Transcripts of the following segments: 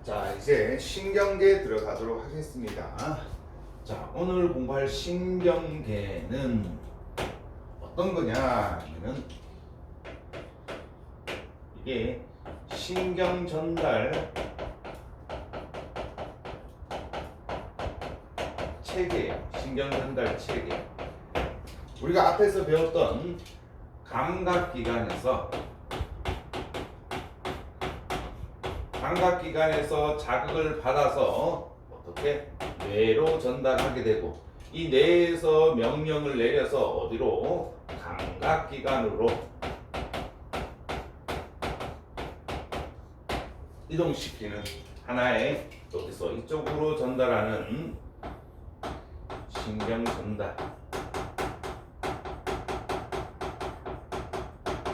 자, 이제 신경계 들어가도록 하겠습니다. 자, 오늘 공부할 신경계는 어떤 거냐 하면은 이게 신경 전달 체계예요. 신경 전달 체계. 우리가 앞에서 배웠던 감각기관에서 자극을 받아서 어떻게 뇌로 전달하게 되고, 이 뇌에서 명령을 내려서 어디로? 감각기관으로 이동시키는 하나의, 여기서 이쪽으로 전달하는 신경 전달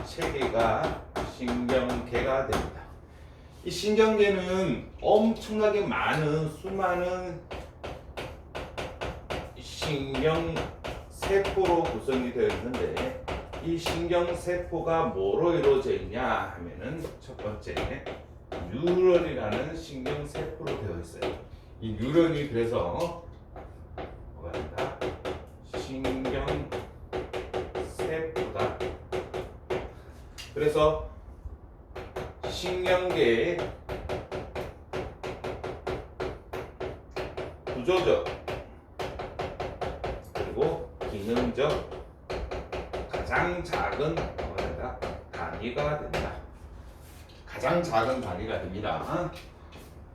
체계가 신경계가 됩니다. 이 신경계는 엄청나게 많은 수많은 신경세포로 구성이 되어 있는데, 이 신경세포가 뭐로 이루어져 있냐 하면은 첫 번째 뉴런이라는 신경세포로 되어 있어요. 이 뉴런이 그래서 뭐가 된다? 신경세포다. 그래서 신경계의 구조적 그리고 기능적 가장 작은 단위가 된다. 가장 작은 단위가 됩니다.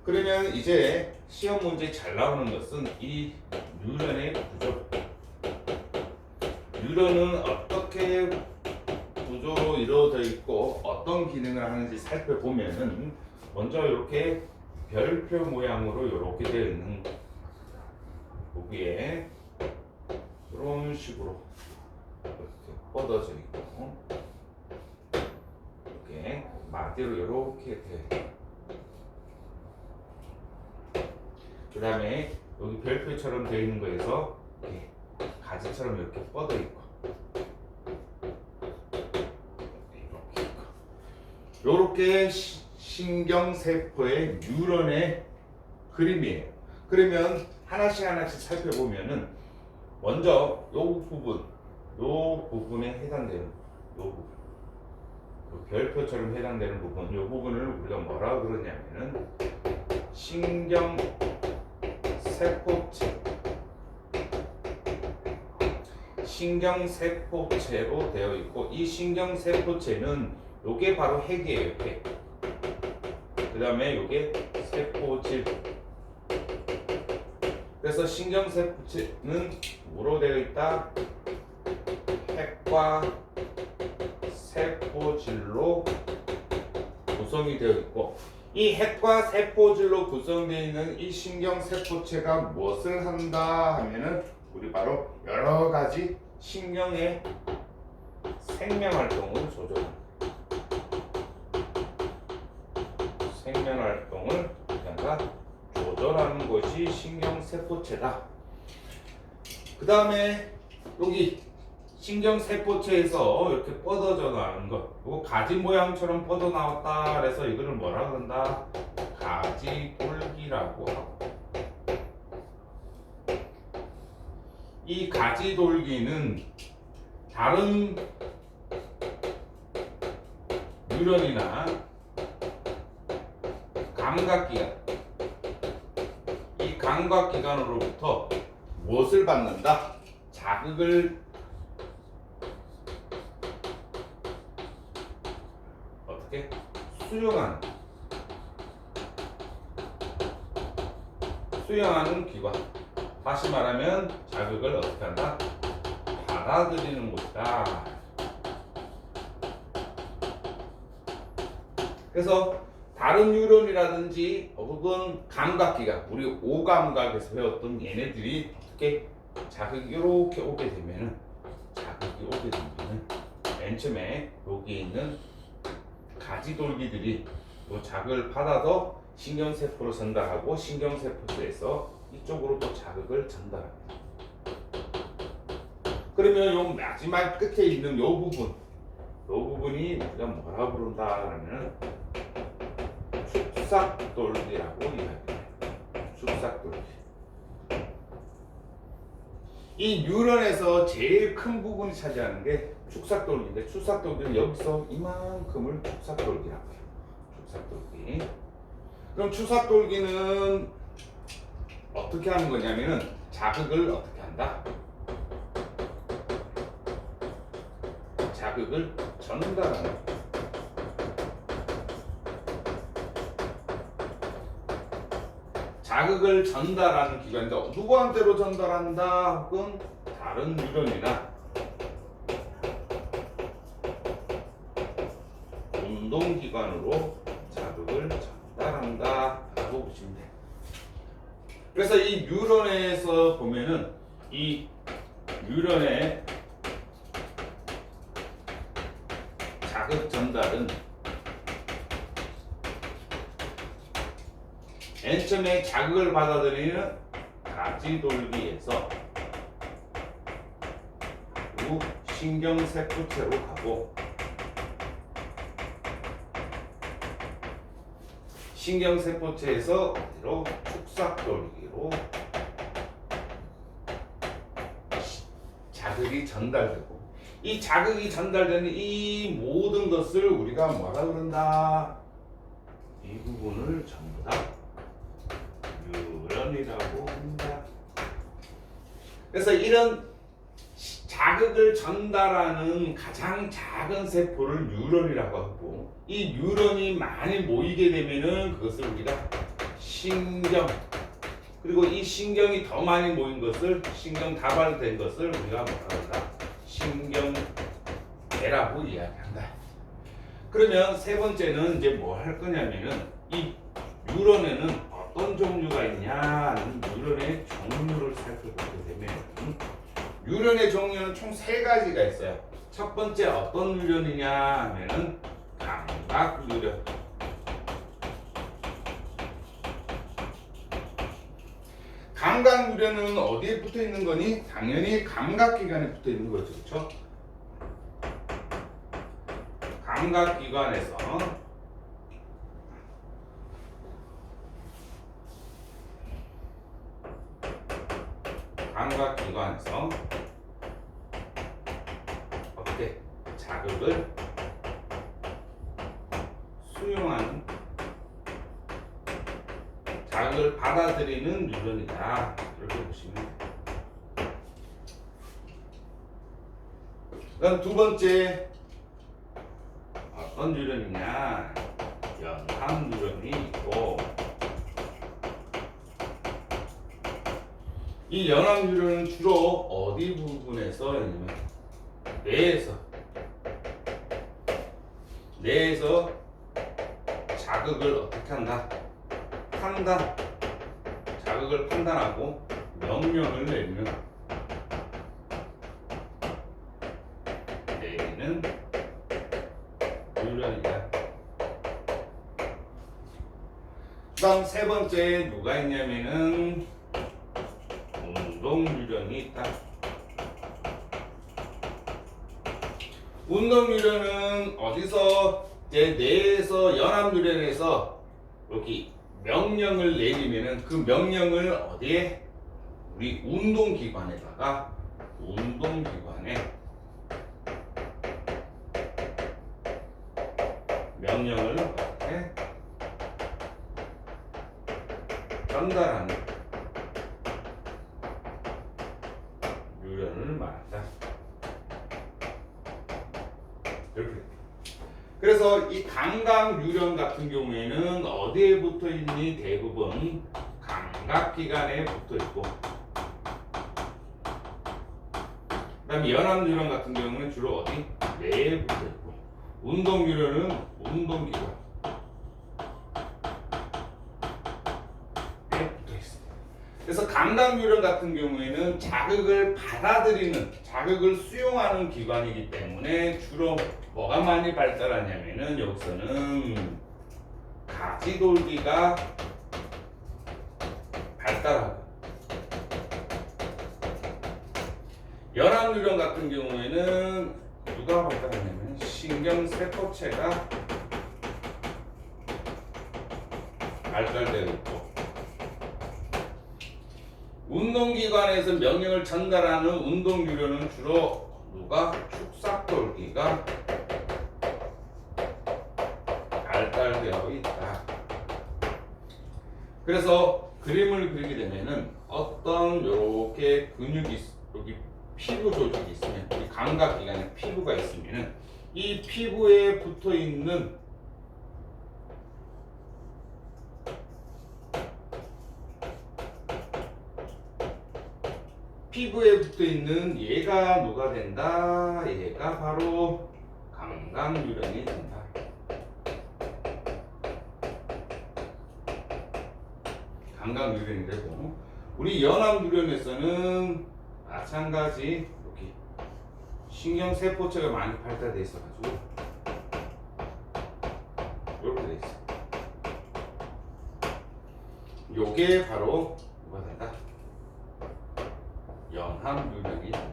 그러면 이제 시험 문제 잘 나오는 것은 이 뉴런의 구조. 뉴런은 어떻게 구조로 이루어져 있고 어떤 기능을 하는지 살펴보면은, 먼저 이렇게 별표 모양으로 이렇게 되어 있는 여기에 이런 식으로 이렇게 뻗어져 있고, 이렇게 마디로 이렇게 되어 있고, 그 다음에 여기 별표처럼 되어 있는 거에서 이렇게 가지처럼 이렇게 뻗어 있고, 요렇게 신경세포의 뉴런의 그림이에요. 그러면 하나씩 살펴보면은, 먼저 요 부분에 해당되는 요 부분, 요 별표처럼 해당되는 부분, 요 부분을 우리가 뭐라고 그러냐면은 신경세포체로 되어 있고, 이 신경세포체는 요게 바로 핵이에요, 핵. 그 다음에 요게 세포질. 그래서 신경세포체는 뭐로 되어 있다? 핵과 세포질로 구성이 되어 있고, 이 핵과 세포질로 구성되어 있는 이 신경세포체가 무엇을 한다 하면은, 우리 바로 여러 가지 신경의 생명활동을 조절합니다. 생명활동을 조절하는 것이 신경세포체다. 그 다음에 여기 신경세포체에서 이렇게 뻗어져 나오는 것, 그리고 가지 모양처럼 뻗어 나왔다 그래서 이거를 뭐라 그런다? 가지돌기라고 하고, 이 가지돌기는 다른 뉴런이나 감각기관, 이 감각기관으로부터 무엇을 받는다? 자극을 어떻게? 수용하는 기관. 다시 말하면 자극을 어떻게 한다? 받아들이는 곳이다. 그래서 다른 뉴런이라든지 혹은 감각기관, 우리 오감각에서 배웠던 얘네들이 어떻게 자극이 이렇게 오게 되면은, 맨 처음에 여기 있는 가지돌기들이 이 자극을 받아서 신경세포로 전달하고, 신경세포에서 이쪽으로 또 자극을 전달합니다. 그러면 요 마지막 끝에 있는 요 부분이 우리가 뭐라 부른다 하면 축삭돌기라고 이야기해요. 축삭돌기. 이 뉴런에서 제일 큰 부분이 차지하는 게 축삭돌기인데, 축삭돌기는 여기서 이만큼을 축삭돌기라고 해요. 축삭돌기. 그럼 축삭돌기는 어떻게 하는 거냐면은 자극을 어떻게 한다? 자극을 전달하는 거예요. 자극을 전달하는 기관인데 누구한테로 전달한다? 혹은 다른 뉴런이나 운동기관으로 자극을 전달한다 라고 보시면 돼요. 그래서 이 뉴런에서 보면은 이 뉴런의 자극 전달은 맨 처음에 자극을 받아들이는 가지돌기에서 신경세포체로 가고, 신경세포체에서 어디로? 축삭돌기로 자극이 전달되고, 이 자극이 전달되는 이 모든 것을 우리가 뭐라 그런다? 이 부분을 전부 다 뉴런이라고 한다. 그래서 이런 자극을 전달하는 가장 작은 세포를 뉴런이라고 하고, 이 뉴런이 많이 모이게 되면은 그것을 우리가 신경, 그리고 이 신경이 더 많이 모인 것을, 신경 다발된 것을 우리가 뭐라고 한다? 신경계라고 이야기한다. 그러면 세 번째는 이제 뭐 할 거냐면은 이 뉴런에는 어떤 종류가 있냐는 뉴런의 종류를 살펴보게 되면, 뉴런의 종류는 총 3가지가 있어요. 첫 번째 어떤 뉴런이냐 하면은 감각 뉴런. 감각 뉴런은 어디에 붙어 있는 거니? 당연히 감각기관에 붙어 있는 거죠. 그렇죠? 감각기관에서 어떻게 자극을 수용하는, 자극을 받아들이는 뉴런이다. 이렇게 보시면 돼요. 그다음 두 번째 어떤 뉴런이냐? 연합 뉴런이 있고, 이 연합 뉴런은 주로 어디 부분에서 있냐면 뇌에서 자극을 어떻게 한다? 자극을 판단하고 명령을 내리는 뉴런이다. 그다음 세 번째 누가 있냐면은 운동 뉴런이 있다. 운동 뉴런은 어디서? 이제 뇌에서 연합 뉴런에서 이렇게 명령을 내리면은 그 명령을 어디에? 우리 운동기관에다가, 운동기관에 명령을 어떻게 전달하는 뉴런을 말한다. 이렇게. 그래서 이 감각 뉴런 같은 경우에는 어디에 붙어 있니? 대부분 감각기관에 붙어 있고, 그다음에 연합 뉴런 같은 경우는 주로 어디? 뇌에 붙어 있고, 운동 뉴런은 운동기관. 그래서 감각 뉴런 같은 경우에는 자극을 받아들이는, 자극을 수용하는 기관이기 때문에 주로 뭐가 많이 발달하냐면은 여기서는 가지돌기가 발달하고, 연합 뉴런 같은 경우에는 누가 발달하냐면 신경세포체가 발달되어 있고, 운동기관에서 명령을 전달하는 운동유료는 주로 누가? 축삭돌기가 발달되어 있다. 그래서 그림을 그리게 되면은 어떤 요렇게 근육이 여기 피부 조직이 있으면, 우리 감각기관에 피부가 있으면은 이 피부에 붙어 있는 얘가 누가 된다? 얘가 바로 감각유련이 된다. 감각유련이 되고, 우리 연합유련에서는 마찬가지 여기 신경세포체가 많이 발달되어 있어가지고 이렇게 되어 있어. 요게 바로 뭐가 된다? 연합유련이 된다.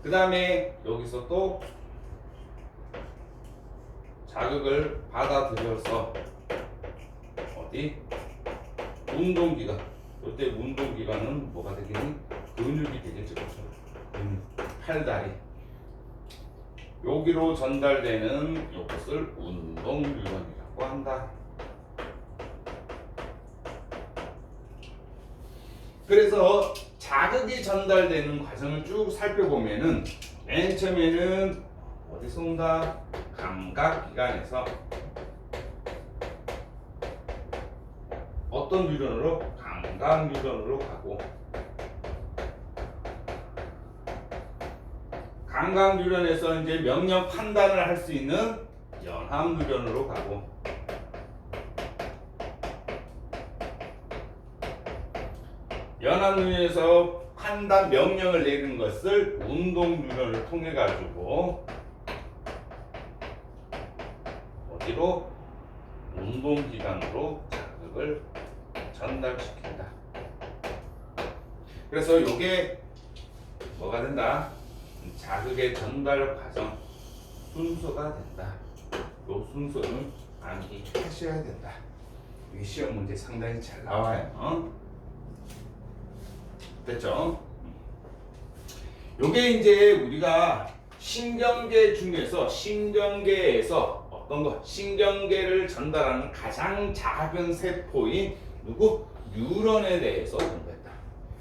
그 다음에 여기서 또 자극을 받아들여서 어디? 운동기관. 이때 운동기관은 뭐가 되겠니? 근육이 되겠죠. 팔다리. 여기로 전달되는 이것을 운동유련이라고 한다. 그래서 자극이 전달되는 과정을 쭉 살펴보면은 맨 처음에는 어디서 온다? 감각기관에서 어떤 유련으로? 감각유련으로 가고, 감각유련에서 이제 명령 판단을 할 수 있는 연합유련으로 가고, 연합유련에서 판단 명령을 내리는 것을 운동유련을 통해 가지고 어디로? 운동기관으로 자극을 전달시킨다. 그래서 이게 뭐가 된다? 자극의 전달 과정 순서가 된다. 이 순서는 암기하셔야 된다. 이 시험 문제 상당히 잘 나와요. 됐죠? 요게 이제 우리가 신경계 중에서 어떤 거? 신경계를 전달하는 가장 작은 세포인 누구? 뉴런에 대해서 공부했다.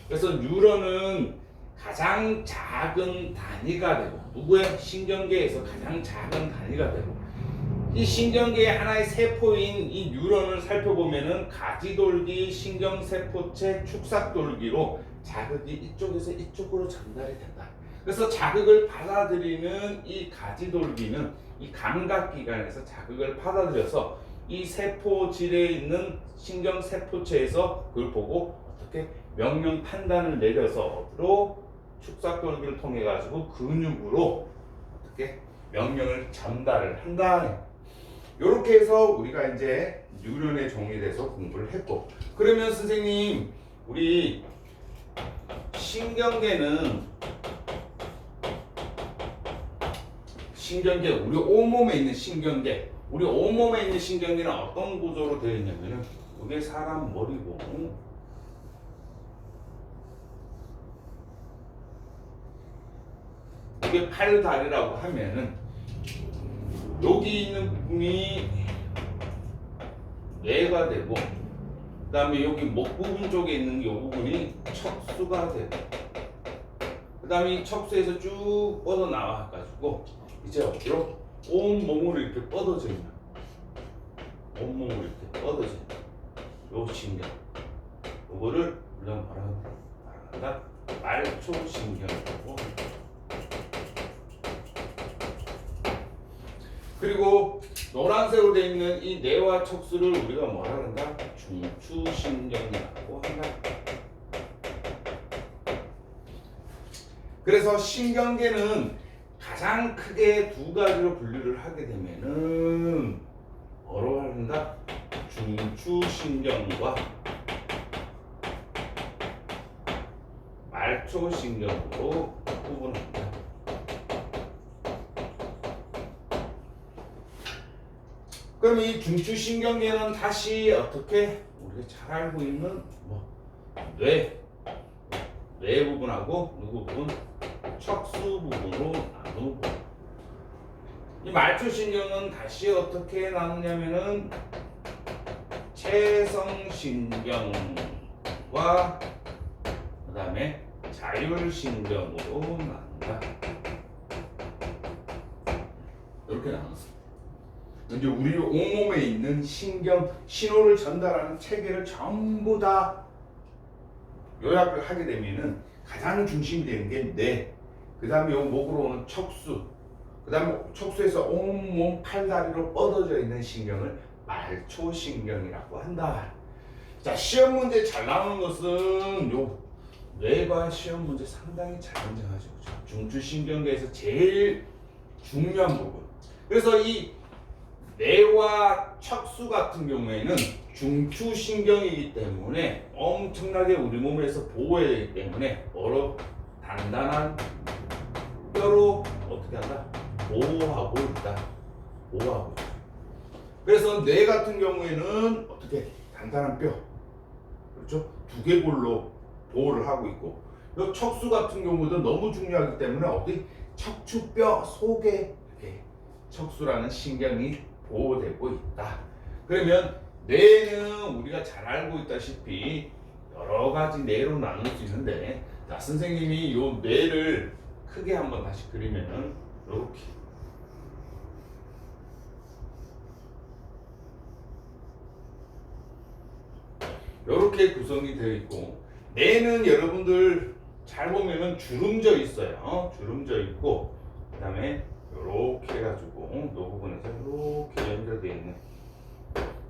그래서 뉴런은 가장 작은 단위가 되고, 누구의? 신경계에서 가장 작은 단위가 되고, 이 신경계의 하나의 세포인 이 뉴런을 살펴보면은 가지돌기, 신경세포체, 축삭돌기로 자극이 이쪽에서 이쪽으로 전달이 된다. 그래서 자극을 받아들이는 이 가지돌기는 이 감각기관에서 자극을 받아들여서 이 세포질에 있는 신경세포체에서 그걸 보고 어떻게 명령 판단을 내려서 어디로? 축삭돌기를 통해 가지고 근육으로 어떻게 명령을 전달을 한다. 이렇게 해서 우리가 이제 뉴런의 종에 대해서 공부를 했고, 그러면 선생님 우리 신경계는 우리 온몸에 있는 신경계, 우리 온몸에 있는 신경계는 어떤 구조로 되어 있냐면은 이게 사람 머리고, 이게 팔다리라고 하면은 여기 있는 부분이 뇌가 되고, 그 다음에 여기 목 부분 쪽에 있는 이 부분이 척수가 되고, 그 다음에 이 척수에서 쭉 뻗어나와 가지고 이제 어디로? 온몸으로 이렇게 뻗어져 있는, 온몸으로 이렇게 뻗어져 있는 요 신경, 요거를 우리가 뭐라고 한다? 말초신경이라고. 그리고 노란색으로 되어 있는 이 뇌와 척수를 우리가 뭐라 한다? 중추신경이라고 한다. 그래서 신경계는 가장 크게 두 가지로 분류를 하게 되면은 뭐로 한다? 중추신경과 말초신경으로 구분합니다. 그럼 이 중추신경계는 다시 어떻게 우리가 잘 알고 있는 뇌 부분하고 누구 부분? 척수 부분으로 나누고, 이 말초신경은 다시 어떻게 나누냐면은 체성신경과 그 다음에 자율신경으로 나눈다. 이렇게 나눴습니다. 이제 우리 온몸에 있는 신경 신호를 전달하는 체계를 전부 다 요약을 하게 되면은 가장 중심이 되는 게 뇌, 그 다음에 요 목으로 오는 척수, 그 다음에 척수에서 온몸 팔다리로 뻗어져 있는 신경을 말초신경이라고 한다. 자, 시험 문제 잘 나오는 것은 요 뇌가 시험 문제 상당히 잘 인정하죠. 중추신경계에서 제일 중요한 부분. 그래서 이 뇌와 척수 같은 경우에는 중추신경이기 때문에 엄청나게 우리 몸에서 보호해야 되기 때문에 단단한 뼈로 어떻게 한다? 보호하고 있다. 보호하고 있다. 그래서 뇌 같은 경우에는 어떻게? 단단한 뼈, 그렇죠? 두개골로 보호를 하고 있고, 이 척수 같은 경우도 너무 중요하기 때문에 어디 척추뼈 속에 이렇게 척수라는 신경이 보호되고 있다. 그러면 뇌는 우리가 잘 알고 있다시피 여러 가지 뇌로 나눌 수 있는데, 자, 선생님이 이 뇌를 크게 한번 다시 그리면은 이렇게 구성이 되어 있고, 뇌는 여러분들 잘 보면은 주름져 있어요. 주름져 있고, 그 다음에 이렇게 해가지고 이 부분에서 이렇게 연결되어 있는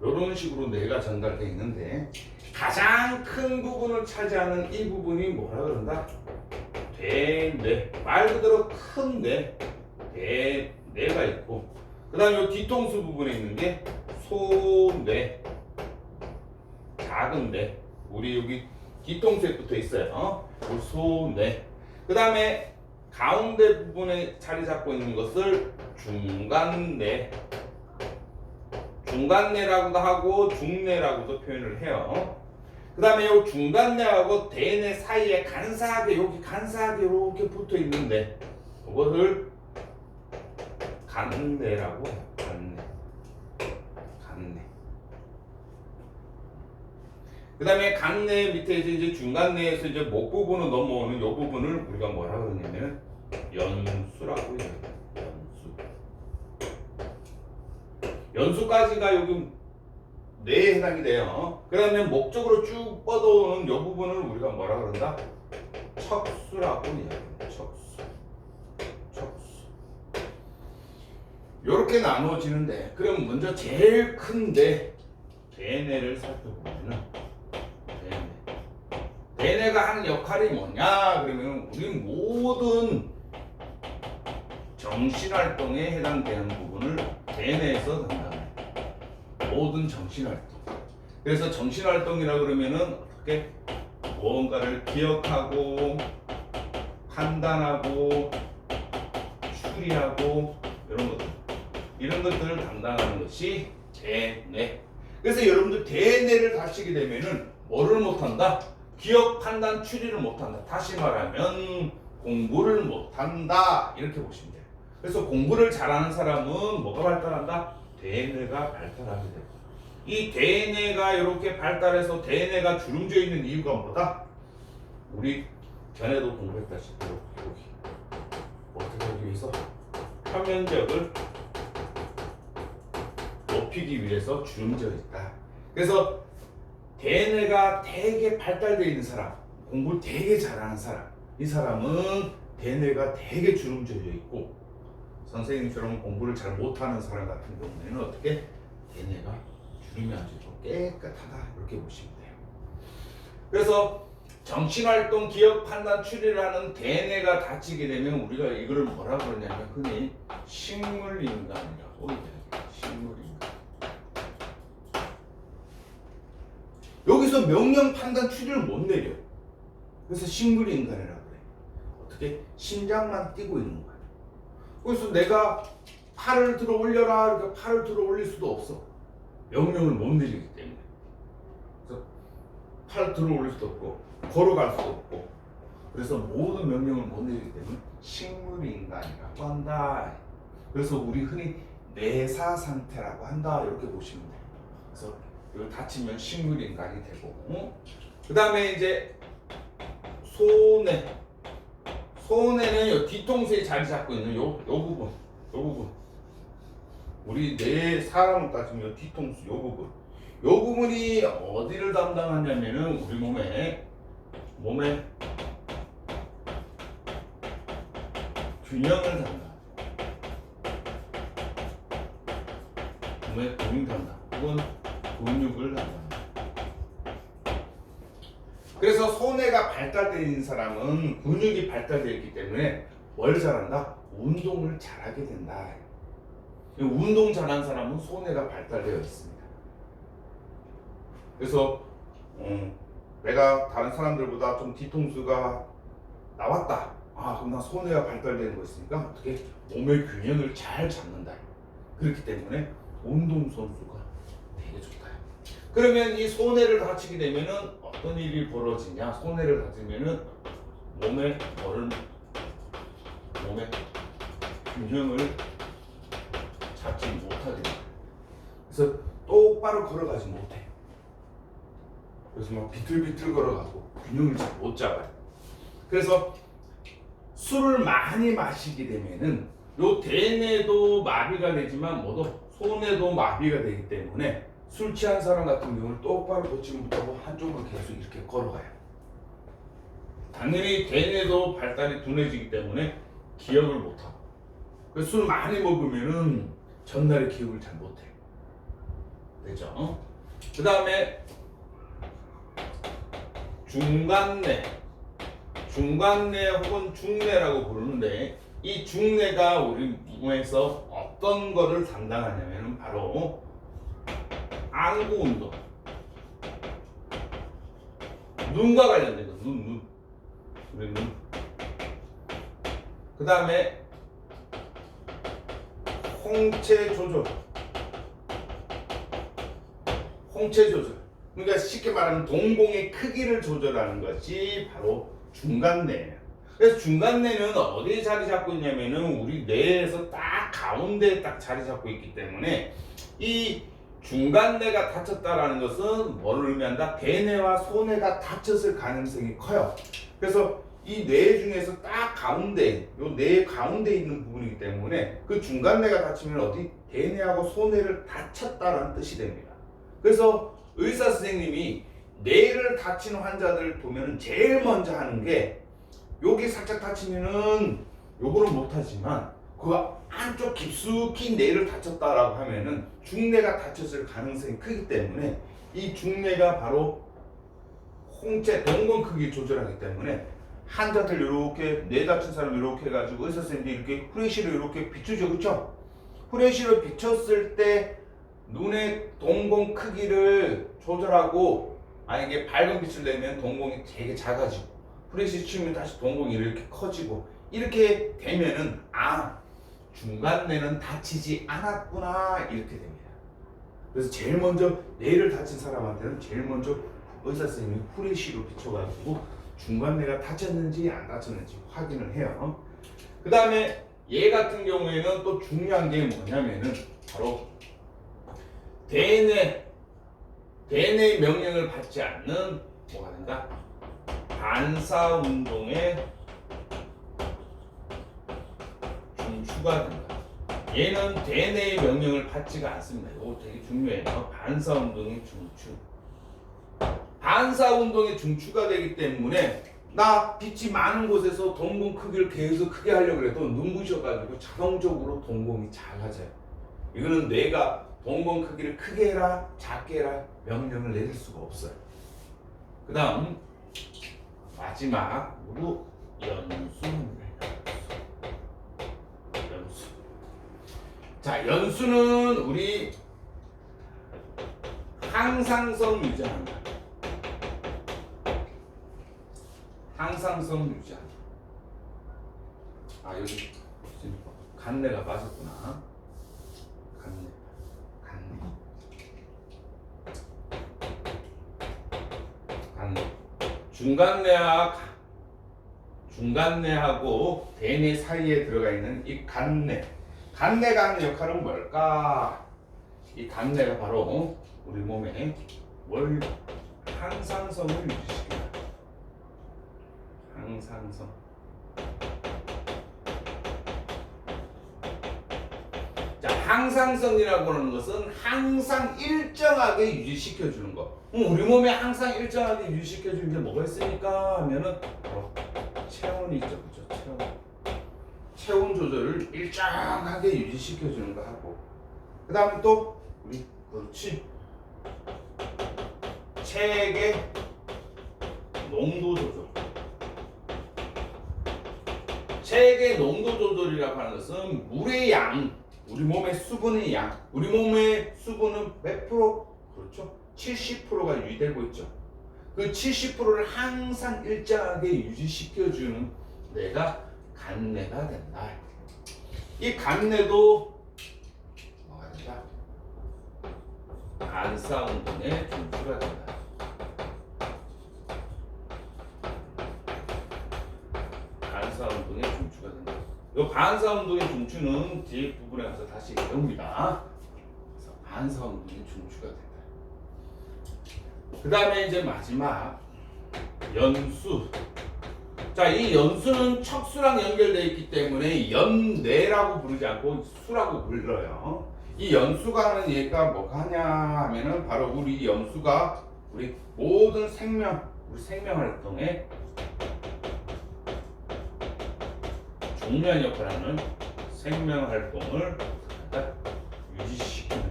이런 식으로 뇌가 전달되어 있는데, 가장 큰 부분을 차지하는 이 부분이 뭐라 그런다? 대뇌. 말 그대로 큰 뇌. 뇌가 있고, 그 다음에 이 뒤통수 부분에 있는 게 소뇌. 작은 뇌. 우리 여기 뒤통수에 붙어 있어요. 소뇌. 그 다음에 가운데 부분에 자리 잡고 있는 것을 중간뇌. 중간뇌라고도 하고 중뇌라고도 표현을 해요. 그 다음에 이 중간뇌하고 대뇌 사이에 간사하게 이렇게 붙어 있는데, 이것을 간뇌라고 해요. 간뇌. 그 다음에 간뇌 밑에서 이제 중간뇌에서 이제 목 부분으로 넘어오는 이 부분을 우리가 뭐라 그러냐면 연수라고 해요. 연수까지가 여기 뇌에 해당이 돼요. 그러면 목 쪽으로 쭉 뻗어오는 이 부분을 우리가 뭐라 그런다? 척수라고 이야기합니다. 척수. 이렇게 나누어지는데, 그럼 먼저 제일 큰 대뇌를 살펴보면은, 대뇌가 하는 역할이 뭐냐? 그러면 우리 모든 정신활동에 해당되는 부분을 대뇌에서 담당해요. 모든 정신활동. 그래서 정신활동이라 그러면은 어떻게 무언가를 기억하고 판단하고 추리하고 이런 것들을 담당하는 것이 대뇌. 그래서 여러분들 대뇌를 다치게 되면은 뭐를 못한다? 기억, 판단, 추리를 못한다. 다시 말하면 공부를 못한다. 이렇게 보시면 돼요. 그래서 공부를 잘하는 사람은 뭐가 발달한다? 대뇌가 발달하게 됩니다. 이 대뇌가 이렇게 발달해서 대뇌가 주름져 있는 이유가 뭐다? 우리 전에도 공부했다시피 여기 어떻게 하기 위해서 표면적을 높이기 위해서 주름져 있다. 그래서 대뇌가 되게 발달되어 있는 사람, 공부를 되게 잘하는 사람, 이 사람은 대뇌가 되게 주름져져 있고, 선생님처럼 공부를 잘 못하는 사람 같은 경우에는 어떻게 대뇌가 주름이 아주 깨끗하다, 이렇게 보시면 돼요. 그래서 정신활동, 기억, 판단, 추리를 하는 대뇌가 다치게 되면 우리가 이걸 뭐라 그러냐면 흔히 식물인간이라고 얘기해요. 식물인간. 여기서 명령, 판단, 추리를 못 내려. 그래서 식물인간이라고 그래. 어떻게? 심장만 뛰고 있는 거야. 그래서 내가 팔을 들어 올려라. 그러니까 팔을 들어 올릴 수도 없어. 명령을 못 내리기 때문에. 그래서 팔을 들어 올릴 수도 없고 걸어갈 수도 없고 그래서 모든 명령을 못 내리기 때문에 식물인간이라고 한다. 그래서 우리 흔히 내사 상태라고 한다 이렇게 보시면 돼요. 그래서 이걸 다치면 식물인간이 되고 그 다음에 이제 소뇌는 요 뒤통수에 자리 잡고 있는 요 부분 우리 내 사람을 따지면 요 뒤통수 요 부분이 어디를 담당하냐면은 우리 몸에 균형을 담당. 몸의 근육 담당 혹은 근육을 담당. 그래서 소뇌가 발달되어 있는 사람은 근육이 발달되어 있기 때문에 뭘 잘한다? 운동을 잘하게 된다. 운동 잘하는 사람은 소뇌가 발달되어 있습니다. 그래서 내가 다른 사람들보다 좀 뒤통수가 나왔다. 그럼 나 소뇌가 발달되는 거 있으니까 어떻게 몸의 균형을 잘 잡는다. 그렇기 때문에 운동선수가 되게 좋다. 그러면 이 소뇌를 다치게 되면은 어떤 일이 벌어지냐? 소뇌를 다치면은 몸의 균형을 잡지 못하게 됩니다. 그래서 똑바로 걸어가지 못해. 그래서 막 비틀비틀 걸어가고 균형을 잘 못 잡아요. 그래서 술을 많이 마시게 되면은 요 대뇌도 마비가 되지만 소뇌도 마비가 되기 때문에 술 취한 사람 같은 경우는 똑바로 걷지 못하고 한쪽으로 계속 이렇게 걸어가요. 당연히 대뇌도 발달이 둔해지기 때문에 기억을 못하고 그래서 술 많이 먹으면은 전날의 기억을 잘 못해요. 되죠? 그 다음에 중간뇌 혹은 중뇌라고 부르는데 이 중뇌가 우리 몸에서 어떤 거를 담당하냐면 바로 안구 운동, 눈과 관련된 거, 눈. 그 다음에 홍채 조절. 그러니까 쉽게 말하면 동공의 크기를 조절하는 것이 바로 중간뇌예요. 그래서 중간뇌는 어디에 자리 잡고 있냐면은 우리 뇌에서 딱 가운데에 딱 자리 잡고 있기 때문에 이 중간뇌가 다쳤다라는 것은 뭘 의미한다? 대뇌와 소뇌가 다쳤을 가능성이 커요. 그래서 이 뇌 중에서 딱 가운데, 요 뇌 가운데 있는 부분이기 때문에 그 중간뇌가 다치면 어디? 대뇌하고 소뇌를 다쳤다라는 뜻이 됩니다. 그래서 의사 선생님이 뇌를 다친 환자들 보면 제일 먼저 하는 게 여기 살짝 다치면은 요거는 못하지만 그 안쪽 깊숙이 뇌를 다쳤다라고 하면은 중뇌가 다쳤을 가능성이 크기 때문에 이 중뇌가 바로 홍채 동공 크기 조절하기 때문에 환자들 이렇게 뇌 다친 사람 이렇게 해가지고 의사 선생님이 이렇게 후레쉬로 이렇게 비추죠, 그렇죠? 후레쉬로 비췄을 때 눈의 동공 크기를 조절하고 만약에 밝은 빛을 내면 동공이 되게 작아지고 후레쉬 치우면 다시 동공이 이렇게 커지고 이렇게 되면은 중간뇌는 다치지 않았구나 이렇게 됩니다. 그래서 제일 먼저 뇌를 다친 사람한테는 제일 먼저 의사 선생님이 후레쉬로 비춰가지고 중간뇌가 다쳤는지 안 다쳤는지 확인을 해요. 그 다음에 얘 같은 경우에는 또 중요한 게 뭐냐면은 바로 대뇌의 명령을 받지 않는 뭐가 된다? 반사 운동의 중추가 된다. 얘는 대뇌의 명령을 받지가 않습니다. 이거 되게 중요해요. 반사 운동의 중추. 반사 운동의 중추가 되기 때문에 나 빛이 많은 곳에서 동공 크기를 계속 크게 하려고 해도 눈부셔가지고 자동적으로 동공이 작아져요. 이거는 뇌가 동공 크기를 크게 해라 작게 해라 명령을 내릴 수가 없어요. 그 다음 마지막으로 연수입니다. 자, 연수는 우리 항상성 유지한다. 항상성 유지한다. 여기 간내가 빠졌구나. 중간내하고 대뇌 사이에 들어가 있는 이 간내. 간내가 하는 역할은 뭘까? 이 간내가 바로 우리 몸에 항상성을 유지시킨다. 항상성. 자, 항상성이라고 하는 것은 항상 일정하게 유지시켜주는 거. 우리 몸에 항상 일정하게 유지시켜주는 게 뭐가 있습니까? 하면은 체온이 있죠, 그죠? 체온 조절을 일정하게 유지시켜주는 거 하고, 그 다음에 또 우리 그렇지 체액의 농도 조절. 체액의 농도 조절이라고 하는 것은 물의 양, 우리 몸의 수분의 양, 우리 몸의 수분은 몇 프로? 그렇죠? 70%가 유지되고 있죠. 그 70%를 항상 일정하게 유지시켜주는 뇌가 간내가 된다. 이 간내도 뭐가 된다? 반사운동의 중추가 된다. 반사운동의 중추가 된다. 이 반사운동의 중추는 뒤에 부분에 가서 다시 배웁니다. 그래서 반사운동의 중추가 된다. 그 다음에 이제 마지막 연수. 자, 이 연수는 척수랑 연결되어 있기 때문에 연뇌라고 부르지 않고 수라고 불러요. 이 연수가 하는 얘기가 뭐가 하냐 하면은 바로 우리 연수가 우리 모든 우리 생명 활동에 중요한 역할을 하는 생명 활동을 유지시키는,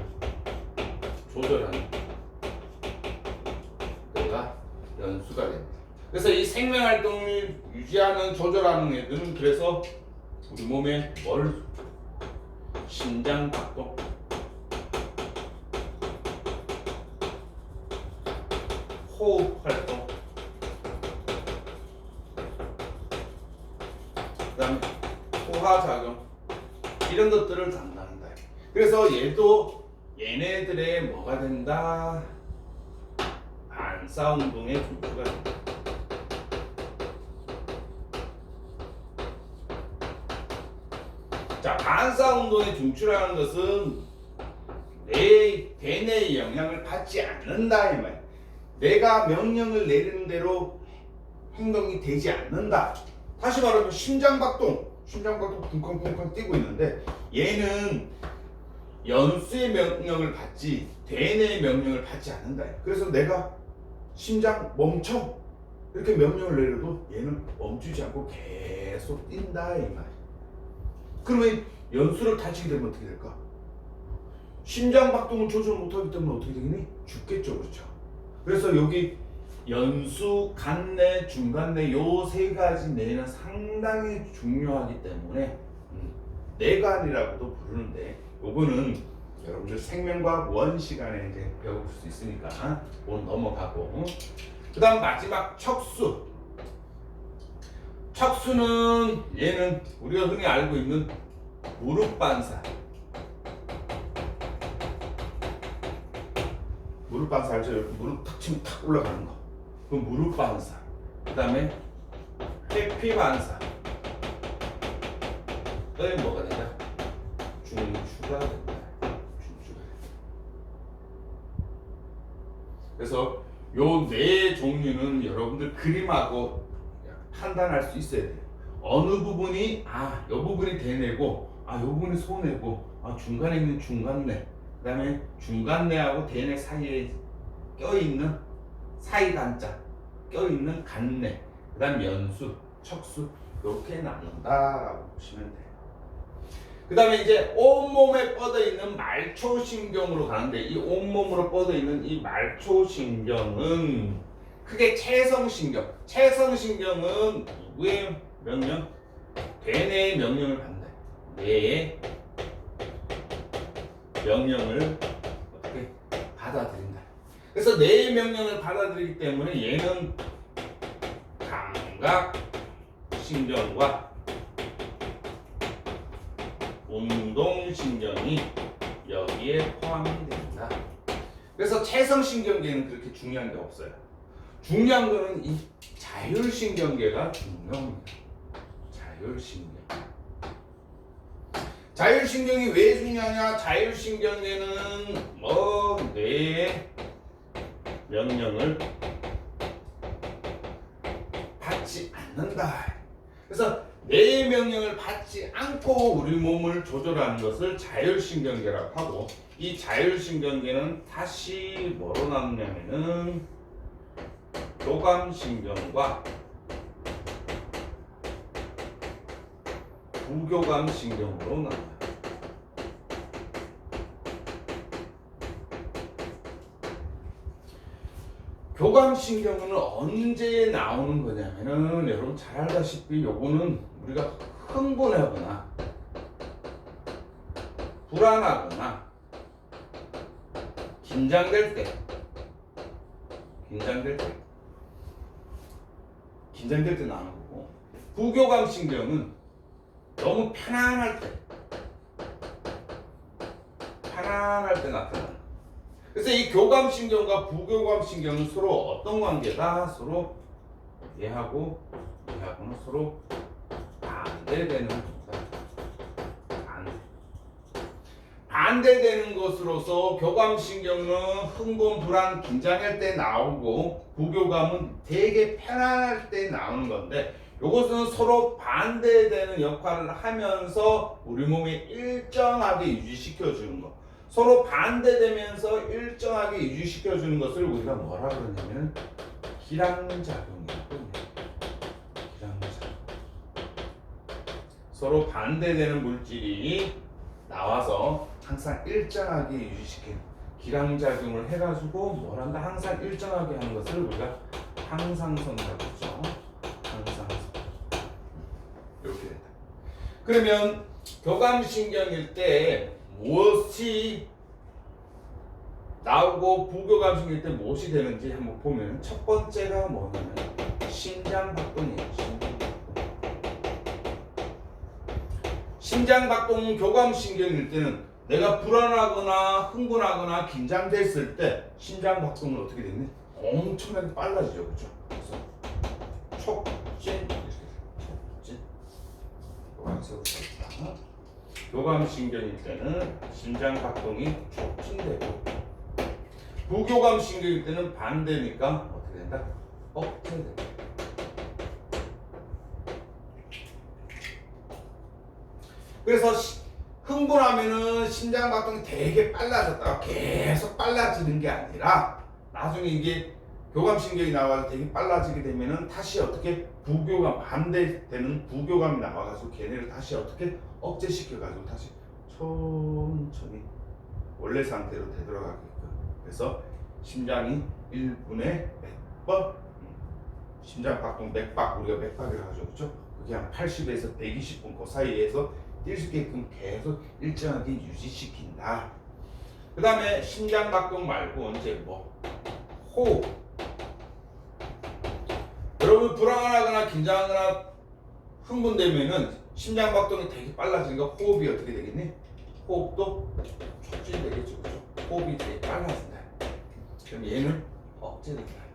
조절하는 뇌가 연수가 됩니다. 그래서 이 생명 활동을 유지하는, 조절하는 애들은 그래서 우리 몸에 심장 박동, 호흡 활동, 그 다음에 소화작용, 이런 것들을 담당한다. 그래서 얘네들의 뭐가 된다? 반사운동의 중추가 된다. 자, 반사운동의 중추라는 것은 대뇌의 영향을 받지 않는다 이 말. 내가 명령을 내리는 대로 행동이 되지 않는다. 다시 말하면 심장박동 쿵쾅쿵쾅 뛰고 있는데 얘는 연수의 명령을 받지 대뇌의 명령을 받지 않는다. 그래서 내가 심장 멈춰 이렇게 명령을 내려도 얘는 멈추지 않고 계속 뛴다 이 말. 그러면 연수를 다치게 되면 어떻게 될까? 심장박동을 조절 못하기 때문에 어떻게 되겠니? 죽겠죠, 그렇죠? 그래서 여기 연수, 간내, 중간내 요 세 가지 뇌는 상당히 중요하기 때문에 뇌관이라고도 부르는데, 요거는 여러분들 생명과학 1 시간에 이제 배워볼 수 있으니까 오늘 넘어가고, 그 다음 마지막 척수. 척수는 얘는 우리가 흔히 알고 있는 무릎 반사. 무릎 반사 알죠? 이렇게 무릎 탁 치면 탁 올라가는 거. 그 무릎 반사. 그 다음에 회피 반사. 그다음에 뭐가 되냐? 중추가 된다. 중추가 된다. 그래서 요 네 종류는 여러분들 그림하고 판단할 수 있어야 돼요. 어느 부분이 요 부분이 대뇌고, 요 부분이 소뇌고, 중간에 있는 중간뇌, 그 다음에 중간뇌하고 대뇌 사이에 껴있는 사이간자, 껴있는 간뇌, 그 다음 연수, 척수, 이렇게 나눈다라고 보시면 돼요. 그 다음에 이제 온몸에 뻗어있는 말초신경으로 가는데, 이 온몸으로 뻗어있는 이 말초신경은 크게 체성신경. 체성신경은 누구의 명령? 대뇌의 명령을 받는다. 뇌의 명령을 어떻게 받아들인다. 그래서 뇌의 명령을 받아들이기 때문에 얘는 감각신경과 운동신경이 여기에 포함이 된다. 그래서 체성신경계는 그렇게 중요한 게 없어요. 중요한 거는 이 자율신경계가 중요합니다. 자율신경. 자율신경이 왜 중요하냐? 자율신경계는 뇌의 명령을 받지 않는다. 그래서 뇌의 명령을 받지 않고 우리 몸을 조절하는 것을 자율신경계라고 하고, 이 자율신경계는 다시 뭐로 나누냐면은 교감신경과 부교감신경으로 나눠요. 교감신경은 언제 나오는 거냐면은 여러분 잘 알다시피 요거는 우리가 흥분하거나 불안하거나 긴장될 때 나오는 거고, 부교감신경은 너무 편안할 때 나타나는. 그래서 이 교감신경과 부교감신경은 서로 어떤 관계다? 서로 얘하고는 서로 반대되는 거다. 반대되는 것으로서 교감신경은 흥분, 불안, 긴장할 때 나오고, 부교감은 되게 편안할 때 나오는 건데, 이것은 서로 반대되는 역할을 하면서 우리 몸에 일정하게 유지시켜 주는 거. 서로 반대되면서 일정하게 유지시켜 주는 것을 우리가 뭐라 그러냐면 기량작용이라고 해요. 기량작용. 서로 반대되는 물질이 나와서 항상 일정하게 유지시키는 기량작용을 해가지고 뭘 한다? 항상 일정하게 하는 것을 우리가 항상성이라고 하죠. 항상성. 이렇게 된다. 그러면 교감신경일 때 무엇이 나오고 부교감신경일 때 무엇이 되는지 한번 보면, 첫 번째가 뭐냐면 심장박동이에요. 심장박동 교감신경일 때는 내가 불안하거나 흥분하거나 긴장됐을 때 심장박동은 어떻게 되니? 엄청나게 빨라지죠. 그렇죠? 그래서 촉진 교감신경일 때는 심장박동이 촉진되고, 부교감신경일 때는 반대니까 어떻게 된다? 억제된다. 그래서 흥분하면은 심장박동이 되게 빨라졌다가 계속 빨라지는 게 아니라, 나중에 이게 교감신경이 나와서 되게 빨라지게 되면은 다시 어떻게 부교감, 반대되는 부교감이 나와가지고 걔네를 다시 어떻게 억제시켜가지고 다시 천천히 원래 상태로 되돌아가게끔. 그래서 심장이 1분에 몇 번? 심장박동 맥박, 우리가 맥박이라고 하죠. 그렇죠? 그게 한 80에서 120분 그 사이에서 뛸 수 있게끔 계속 일정하게 유지시킨다. 그 다음에 심장박동 말고 이제 뭐 호흡. 여러분 불안하거나 긴장하거나 흥분되면은 심장박동이 되게 빨라지니까 호흡이 어떻게 되겠니? 호흡도 촉진되겠죠. 그렇죠? 호흡이 되게 빨라진다. 그럼 얘는 억제된다.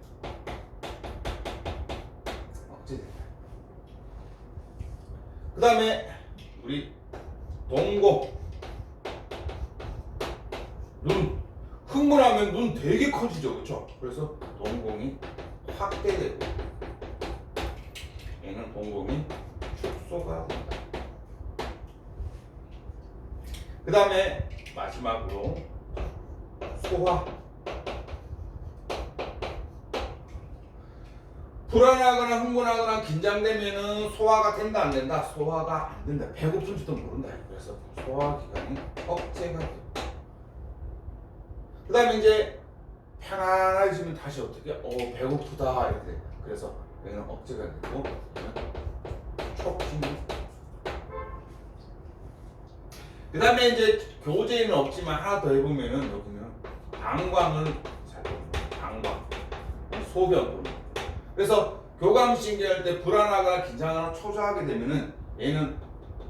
그 다음에 우리 동공, 눈. 흥분하면 눈 되게 커지죠. 그렇죠? 그래서 동공이 확대되고, 얘는 동공이 축소가 된다. 그 다음에 마지막으로 소화. 불안하거나 흥분하거나 긴장되면은 소화가 된다 안 된다? 소화가 안 된다. 배고픈지도 모른다. 그래서 소화기관이 억제가 돼요. 그 다음에 이제 편안해지면 다시 어떻게? 배고프다 이렇게. 그래서 여기는 억제가 되고, 촉진이. 그 다음에 이제 교재에는 없지만 하나 더 해보면은 여기는 방광을 살펴봅니다. 방광, 소변. 그래서 교감신경할 때 불안하거나 긴장하거나 초조하게 되면은 얘는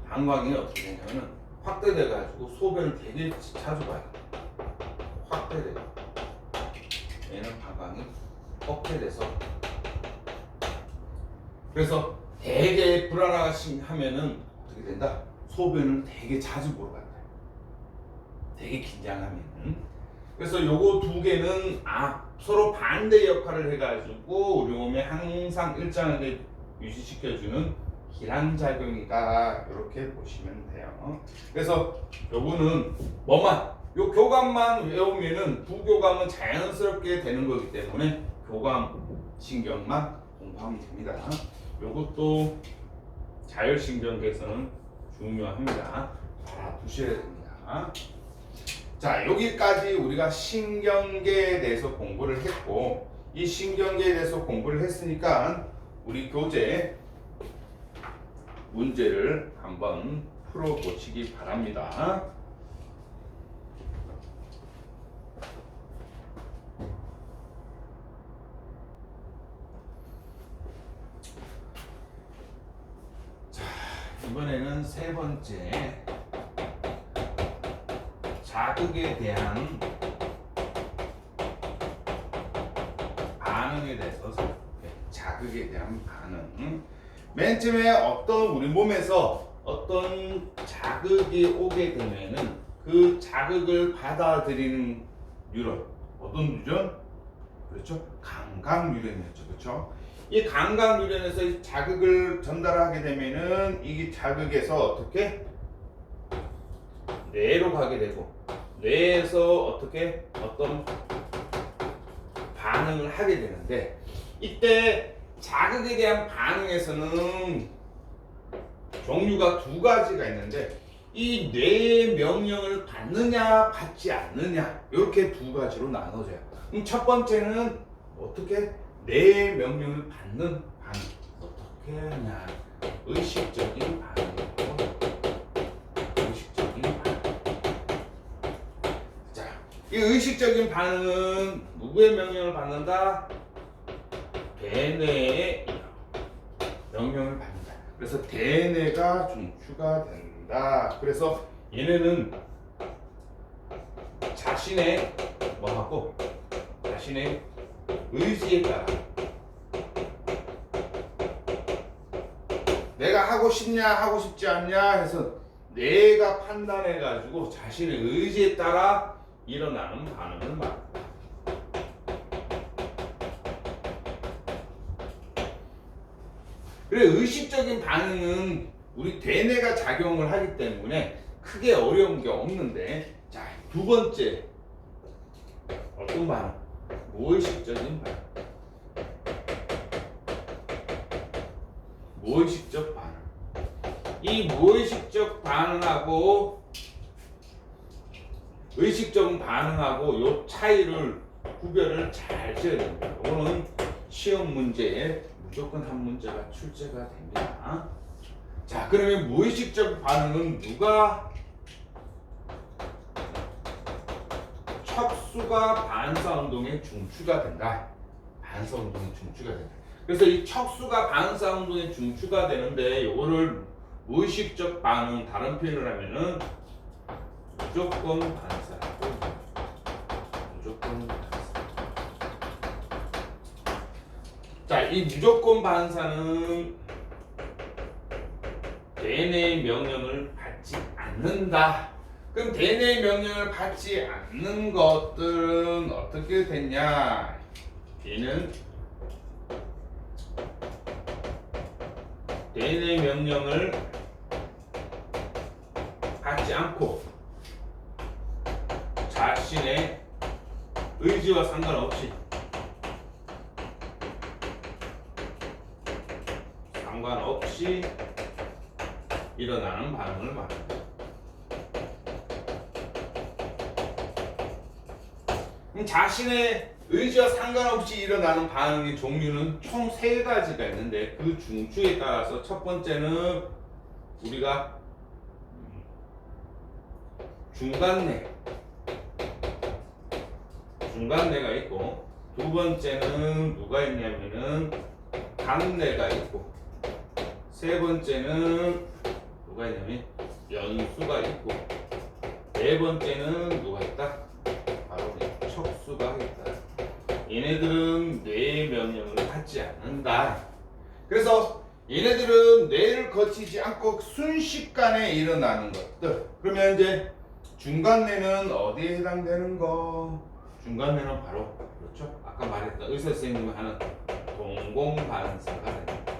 방광이 어떻게 되냐면은 확대돼가지고 소변을 되게 자주 봐요. 확대되고, 얘는 방광이 억제돼서 그래서 되게 불안하면은 어떻게 된다? 소변을 되게 자주 보러 간다. 되게 긴장하면은. 그래서 요거 두 개는 서로 반대 역할을 해가지고 우리 몸에 항상 일정하게 유지시켜주는 기량작용이다. 이렇게 보시면 돼요. 그래서 요거는 요 교감만 외우면은 부교감은 자연스럽게 되는 거기 때문에 교감 신경만 공부하면 됩니다. 요것도 자율신경계에서는 중요합니다. 알아두셔야 됩니다. 자, 여기까지 우리가 신경계에 대해서 공부를 했고, 이 신경계에 대해서 공부를 했으니까 우리 교재 문제를 한번 풀어보시기 바랍니다. 자, 이번에는 세 번째 자극에 대한 반응에 대해서 자극에 대한 반응. 맨 처음에 우리 몸에서 어떤 자극이 오게 되면은 그 자극을 받아들이는 뉴런, 어떤 뉴런? 그렇죠? 감각뉴런이었죠. 그렇죠? 이 감각뉴런에서 자극을 전달하게 되면은 이 자극에서 어떻게 뇌로 가게 되고, 뇌에서 어떻게 어떤 반응을 하게 되는데, 이때 자극에 대한 반응에서는 종류가 두 가지가 있는데, 이 뇌의 명령을 받느냐 받지 않느냐, 이렇게 두 가지로 나눠져요. 그럼 첫 번째는 어떻게 뇌의 명령을 받는 반응, 어떻게 하냐, 의식적인 반응이고, 의식적인 반응. 자, 이 의식적인 반응은 누구의 명령을 받는다? 대뇌의 명령을 받는다. 그래서 대뇌가 중추가 된다. 그래서 얘네는 자신의 자신의 의지에 따라 내가 하고 싶냐 하고 싶지 않냐 해서 뇌가 판단해 가지고 자신의 의지에 따라 일어나는 반응을 말한다. 그래, 의식적인 반응은 우리 대뇌가 작용을 하기 때문에 크게 어려운 게 없는데, 자, 두 번째 어떤 반응? 무의식적인 반응. 무의식적 반응. 이 무의식적 반응하고 의식적 반응하고 요 차이를 구별을 잘 지어야 됩니다. 이거는 시험 문제에 무조건 한 문제가 출제가 됩니다. 자, 그러면 무의식적 반응은 누가 척수가 반사운동의 중추가 된다. 반사운동의 중추가 된다. 그래서 이 척수가 반사운동의 중추가 되는데, 이거를 무의식적 반응, 다른 표현을 하면은 무조건 반사하고 무조건 반사. 자, 이 무조건 반사는 대뇌의 명령을 받지 않는다. 그럼 대뇌의 명령을 받지 않는 것들은 어떻게 됐냐? 얘는 대뇌의 명령을 받지 않고 자신의 의지와 상관없이 일어나는 반응을 말합니다. 자신의 의지와 상관없이 일어나는 반응의 종류는 총 3가지가 있는데, 그 중추에 따라서 첫 번째는 우리가 중간뇌가 있고, 두 번째는 누가 있냐면은 간뇌가 있고, 세 번째는 누가 있냐면 연수가 있고, 네 번째는 누가 있다? 바로 척수가 있다. 얘네들은 뇌의 명령을 받지 않는다. 그래서 얘네들은 뇌를 거치지 않고 순식간에 일어나는 것들. 그러면 이제 중간뇌는 어디에 해당되는 거? 중간뇌는 바로 그렇죠. 아까 말했던 의사 선생님이 하는 동공반사가 됩니다.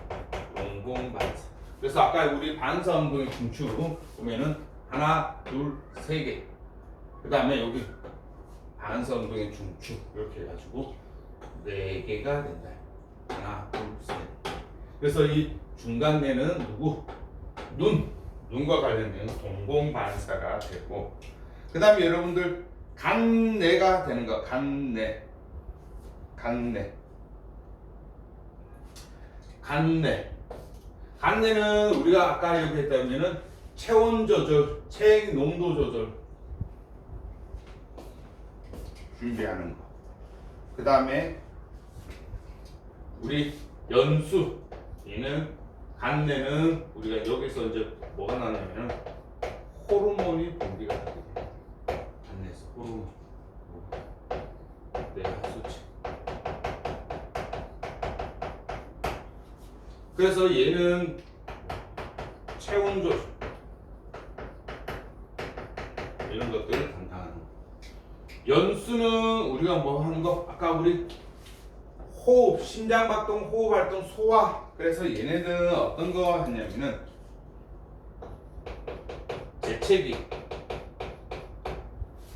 동공반사. 그래서 아까 우리 반사 운동의 중추로 보면은 하나, 둘, 세 개. 그 다음에 여기 반사 운동의 중추 이렇게 해가지고 네 개가 된다. 하나, 둘, 셋. 그래서 이 중간뇌는 누구? 눈과 관련된 동공반사가 되고, 그 다음에 여러분들 간뇌가 되는 거. 간뇌는 우리가 아까 얘기했다면은 체온 조절, 체액 농도 조절 준비하는 거. 그 다음에 우리 연수, 얘는 간뇌는 우리가 여기서 이제 뭐가 나냐면 호르몬이 분비가 되게 돼요. 간뇌에서 호르몬, 뇌하수체. 그래서 얘는 체온 조절 이런 것들을 담당하는 거. 연수는 우리가 뭐 하는 거? 아까 우리 호흡, 심장박동, 호흡활동, 소화. 그래서 얘네들은 어떤 거 하냐면은 재채기,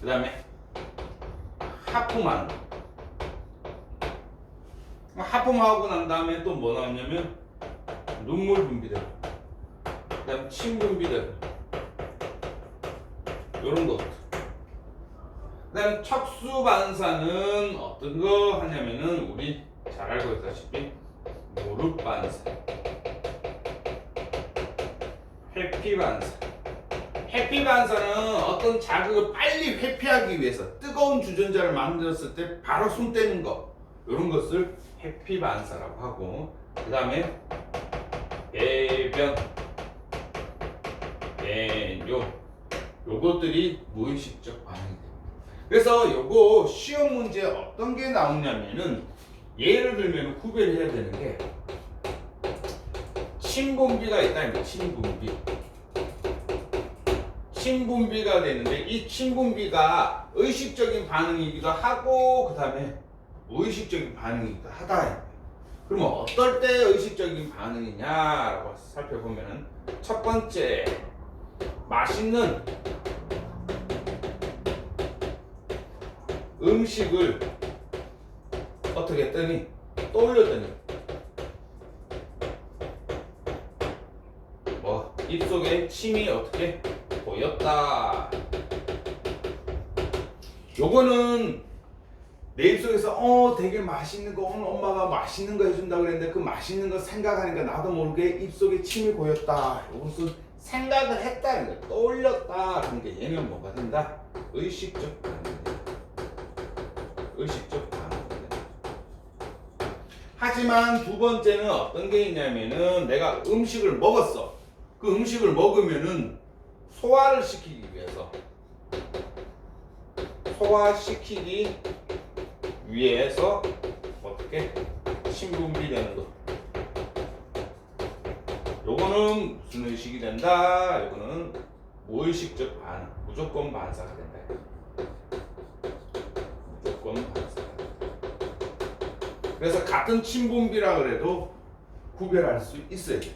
그 다음에 하품하는 거. 하품하고 난 다음에 또 뭐 나오냐면 눈물 분비되고, 그 다음에 침 분비되고, 요런 것들. 그 다음 척수 반사는 어떤 거 하냐면은 우리 잘 알고 있다시피 무릎 반사, 회피 반사. 회피 반사는 어떤 자극을 빨리 회피하기 위해서 뜨거운 주전자를 만들었을 때 바로 손 떼는 거, 이런 것을 회피 반사라고 하고, 그 다음에 배변, 배뇨, 요것들이 무의식적 반응이 됩니다. 그래서 요거 시험 문제에 어떤 게 나오냐면은, 예를 들면 구별해야 되는 게 침분비가 있다. 침분비가 되는데, 이 침분비가 의식적인 반응이기도 하고 그 다음에 무의식적인 반응이기도 하다. 그러면 어떨 때 의식적인 반응이냐라고 살펴보면, 첫 번째, 맛있는 음식을 어떻게 했더니 떠올렸더니 뭐 입속에 침이 어떻게 보였다. 요거는 내 입속에서 되게 맛있는 거, 오늘 엄마가 맛있는 거 해준다 그랬는데 그 맛있는 거 생각하니까 나도 모르게 입속에 침이 고였다. 이것은 생각을 했다는 거야. 떠올렸다. 그러니까 얘는 뭐가 된다? 의식적 반응이 된다. 의식적 반응이 된다. 하지만 두 번째는 어떤 게 있냐면은, 내가 음식을 먹었어. 그 음식을 먹으면은 소화를 시키기 위해서, 소화시키기 위해서 어떻게 침분비되는 거. 요거는 무슨 의식이 된다? 요거는 무의식적 반응, 무조건 반사가 된다. 무조건 반사. 그래서 같은 침분비라 그래도 구별할 수 있어야 돼요.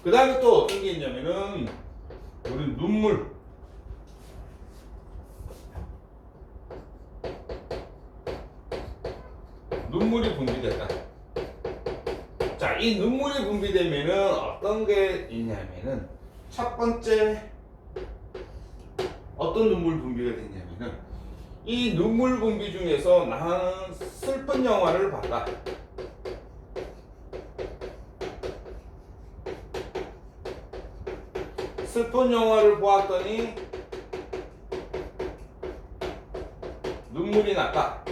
그 다음에 또 어떤 게 있냐면은, 우리 눈물이 분비됐다. 자, 이 눈물이 분비되면은 어떤 게 있냐면은, 첫 번째 어떤 눈물 분비가 됐냐면은, 이 눈물 분비 중에서 나는 슬픈 영화를 봤다. 슬픈 영화를 보았더니 눈물이 났다.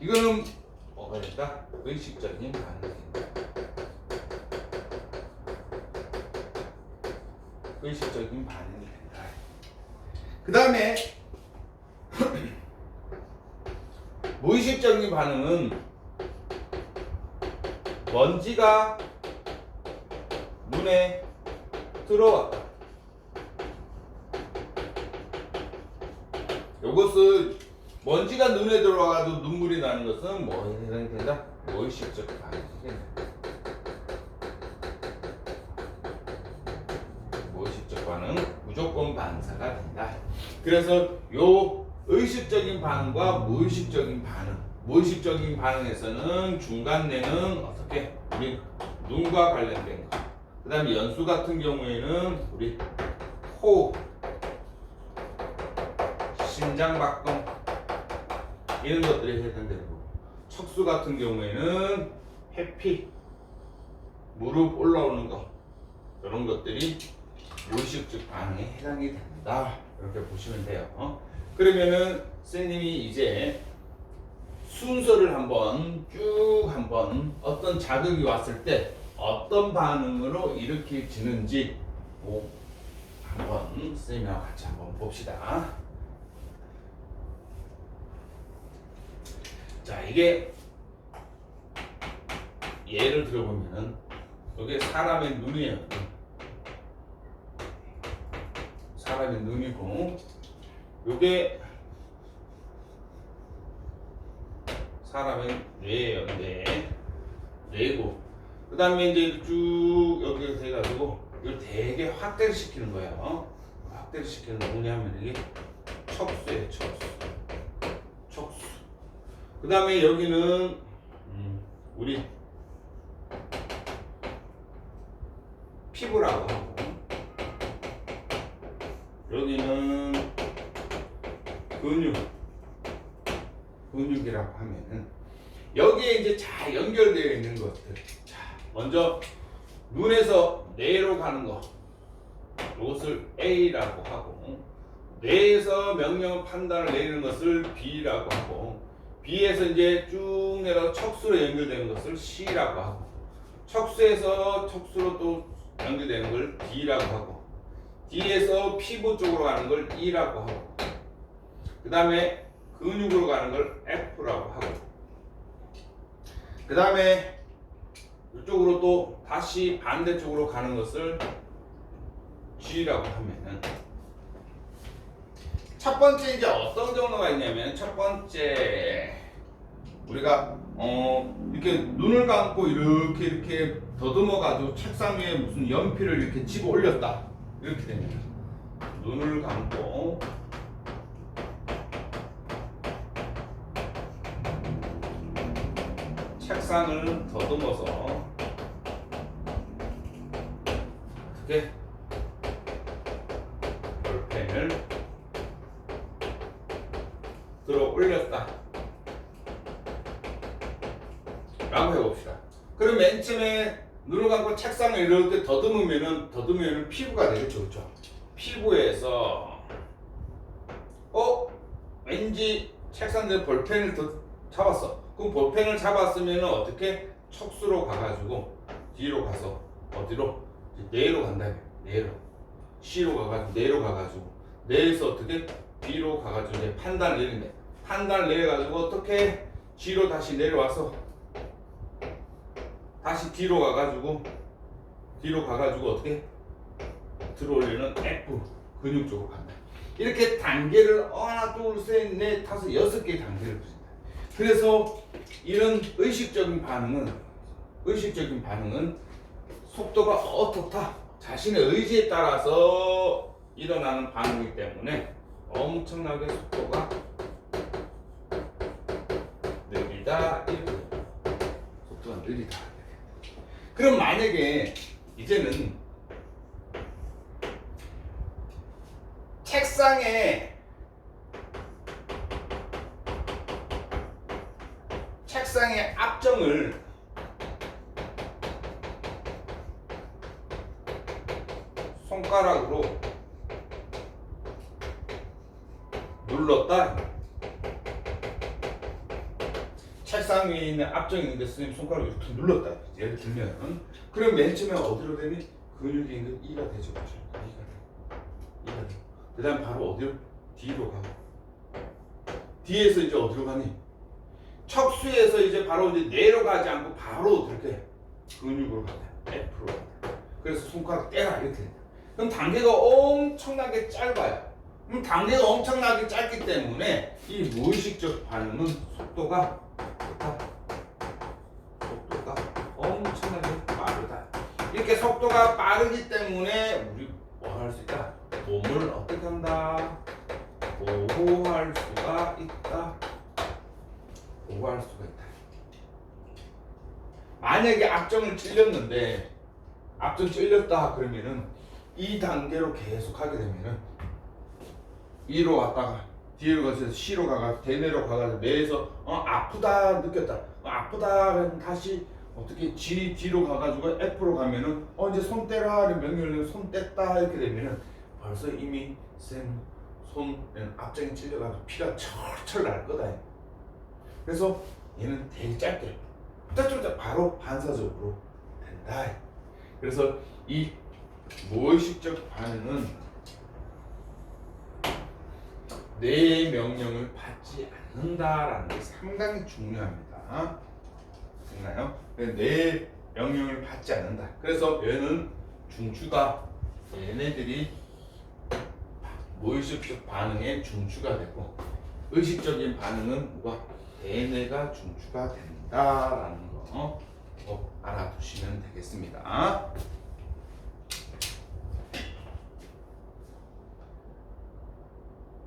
이거는 뭐가 된다? 의식적인 반응이 된다. 의식적인 반응이 된다. 그 다음에 무의식적인 반응은 먼지가 눈에 들어왔다. 요것은 먼지가 눈에 들어와도 눈물이 나는 것은 뭐에 해당이 된다? 무의식적 반응이겠네. 무의식적 반응, 무조건 반사가 된다. 그래서 요 의식적인 반응과 무의식적인 반응, 무의식적인 반응에서는 중간내는 어떻게 우리 눈과 관련된 거, 그 다음에 연수 같은 경우에는 우리 호흡, 심장박동 이런 것들이 해당되고, 척수 같은 경우에는 회피, 무릎 올라오는 거, 이런 것들이 무의식적 반응에 해당이 된다. 이렇게 보시면 돼요. 그러면은 선생님이 이제 순서를 한번 어떤 자극이 왔을 때 어떤 반응으로 일으켜지는지 한번 선생님하고 같이 한번 봅시다. 자, 이게 예를 들어보면은 이게 사람의 눈이에요. 사람의 눈이고, 요게 사람의 뇌예요. 뇌고, 그 다음에 이제 쭉 여기 돼가지고 이걸 되게 확대를 시키는 거예요. 확대를 시키는 거 뭐냐면 이게 척수예요. 척수. 그 다음에 여기는 우리 피부라고 하고, 여기는 근육이라고 하면은 여기에 이제 잘 연결되어 있는 것들. 자, 먼저 눈에서 뇌로 가는 거, 이것을 A라고 하고, 뇌에서 명령 판단을 내리는 것을 B라고 하고, B에서 이제 쭉 내려서 척수로 연결되는 것을 C라고 하고, 척수에서 척수로 또 연결되는 걸 D라고 하고, D에서 피부 쪽으로 가는 걸 E라고 하고, 그 다음에 근육으로 가는 걸 F라고 하고, 그 다음에 이쪽으로 또 다시 반대쪽으로 가는 것을 G라고 하면은, 첫 번째 이제 어떤 경우가 있냐면, 첫 번째 우리가 이렇게 눈을 감고 이렇게 더듬어 가지고 책상 위에 무슨 연필을 이렇게 집어 올렸다, 이렇게 됩니다. 눈을 감고 책상을 더듬어서 어떻게 볼펜을 들어 올렸다 라고 해봅시다. 그럼 맨 처음에 눈을 감고 책상을 이렇게 더듬으면은 피부가 되겠죠. 그렇죠? 피부에서 왠지 책상 내 볼펜을 잡았어. 그럼 볼펜을 잡았으면 어떻게 척수로 가가지고 뒤로 가서 어디로? 뇌로 간다. 뇌로. C로 가가지고 뇌로 가가지고 뇌에서 어떻게 B로 가가지고 이제 판단을 내리네. 판단을 내려가지고 어떻게 G로 다시 내려와서 다시 D로 가가지고 어떻게 들어올리는 F 근육 쪽으로 간다. 이렇게 단계를 하나, 둘, 셋, 넷, 다섯, 6개의 단계를 붙인다. 그래서 이런 의식적인 반응은 속도가 어떻다, 자신의 의지에 따라서 일어나는 반응이기 때문에 엄청나게 속도가 느리다. 속도가 느리다. 그럼 만약에 이제는 책상에 앞정을 손가락으로 눌렀다. 책상 위에 있는 앞정이 있는데 선생님 손가락을 이렇게 눌렀다. 예를 들면, 그럼 맨 처음에 어디로 되니? 근육이 있는 E가 되죠. E가 돼. 그 다음 바로 어디로? D로 가고, D에서 이제 어디로 가니? 척수에서 이제 바로 이제 뇌로 가지 않고 바로 이렇게 근육으로 가다. F로 가다. 그래서 손가락 떼라 이렇게 된다. 그럼 단계가 엄청나게 짧아요. 그럼 단계가 엄청나게 짧기 때문에 이 무의식적 반응은 속도가 엄청나게 빠르다. 이렇게 속도가 빠르기 때문에 우리 뭐 할 수 있다? 몸을 어떻게 한다? 보호할 수가 있다. 보호할 수가 있다. 만약에 앞정을 찔렸는데 앞정 찔렸다 그러면은 이 단계로 계속 하게 되면은 E로 왔다가 D로 가서 C로 가가 대뇌로 가가지고 뇌에서 아프다 느꼈다. 아프다 그러면 다시 어떻게 D로 가가지고 F로 가면은 이제 손 떼라 명령을 손 뗐다 이렇게 되면은 벌써 이미 손 앞정이 찔려가지고 피가 철철 날 거다. 그래서 얘는 되게 짧게 바로 반사적으로 된다. 그래서 이 무의식적 반응은 뇌의 명령을 받지 않는다라는 게 상당히 중요합니다. 됐나요? 뇌의 명령을 받지 않는다. 그래서 얘는 중추가 얘네들이 무의식적 반응의 중추가 되고 의식적인 반응은 뭐가 대뇌가 중추가 된다라는 거 알아두시면 되겠습니다.